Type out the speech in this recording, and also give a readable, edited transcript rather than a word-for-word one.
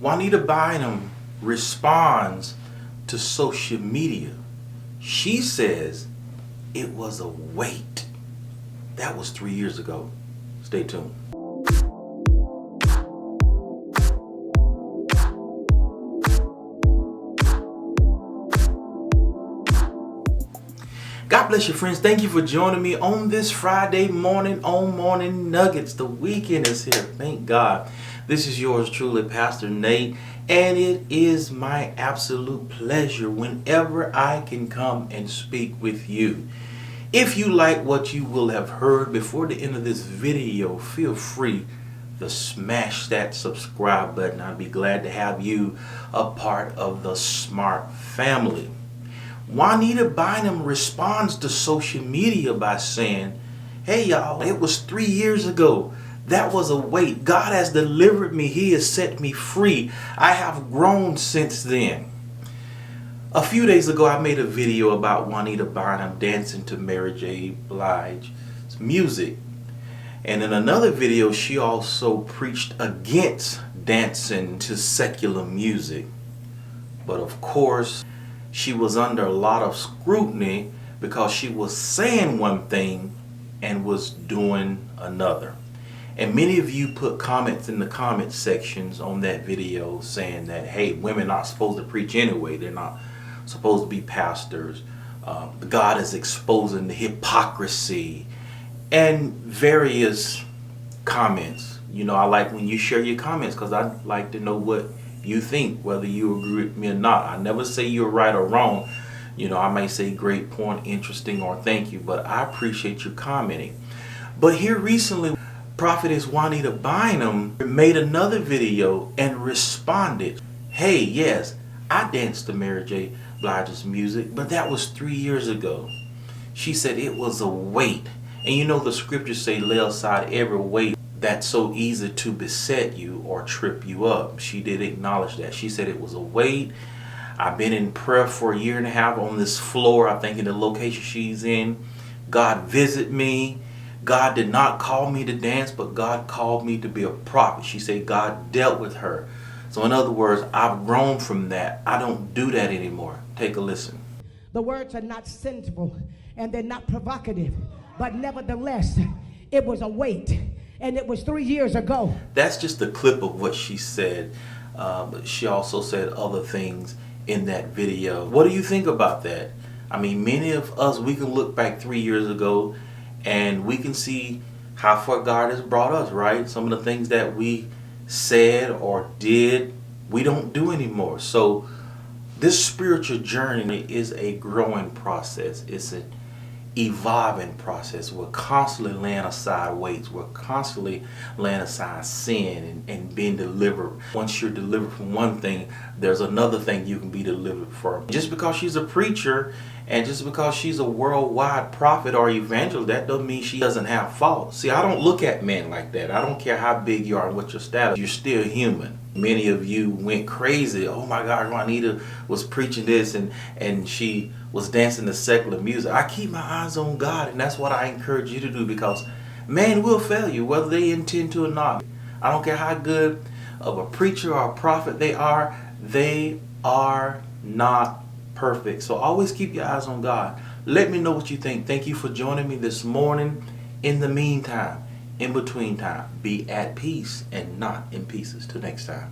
Junita Bynum responds to social media. She says it was a wait. That was 3 years ago. Stay tuned. God bless you, friends. Thank you for joining me on this Friday morning on Morning Nuggets. The weekend is here. Thank God. This is yours truly, Pastor Nate, and it is my absolute pleasure whenever I can come and speak with you. If you like what you will have heard before the end of this video, feel free to smash that subscribe button. I'd be glad to have you a part of the smart family. Junita Bynum responds to social media by saying, hey y'all, it was 3 years ago. That was a wait. God has delivered me. He has set me free. I have grown since then. A few days ago, I made a video about Junita Bynum dancing to Mary J. Blige's music. And in another video, she also preached against dancing to secular music. But of course, she was under a lot of scrutiny because she was saying one thing and was doing another. And many of you put comments in the comment sections on that video saying that, hey, women aren't supposed to preach anyway. They're not supposed to be pastors. God is exposing the hypocrisy and various comments. You know, I like when you share your comments because I like to know what you think, whether you agree with me or not. I never say you're right or wrong. You know, I may say great point, interesting, or thank you, but I appreciate you commenting. But here recently, Prophetess Junita Bynum made another video and responded, hey, yes, I danced to Mary J. Blige's music, but that was 3 years ago. She said it was a weight. And you know the scriptures say, lay aside every weight that's so easy to beset you or trip you up. She did acknowledge that. She said it was a weight. I've been in prayer for a year and a half on this floor, I think in the location she's in. God visit me. God did not call me to dance, but God called me to be a prophet. She said God dealt with her. So in other words, I've grown from that. I don't do that anymore. Take a listen. The words are not sinful and they're not provocative, but nevertheless, it was a weight. And it was 3 years ago. That's just a clip of what she said. But she also said other things in that video. What do you think about that? I mean, many of us, we can look back 3 years ago and we can see how far God has brought us, right? Some of the things that we said or did, we don't do anymore. So this spiritual journey is a growing process. It's an evolving process. We're constantly laying aside weights. We're constantly laying aside sin and being delivered. Once you're delivered from one thing, there's another thing you can be delivered from. Just because she's a preacher and just because she's a worldwide prophet or evangelist, that doesn't mean she doesn't have faults. See, I don't look at men like that. I don't care how big you are and what your status. You're still human. Many of you went crazy. Oh my God, Junita was preaching this and she was dancing to secular music. I keep my eyes on God, and that's what I encourage you to do, because man will fail you, whether they intend to or not. I don't care how good of a preacher or a prophet they are not perfect. So always keep your eyes on God. Let me know what you think. Thank you for joining me this morning. In the meantime, in between time, be at peace and not in pieces. Till next time.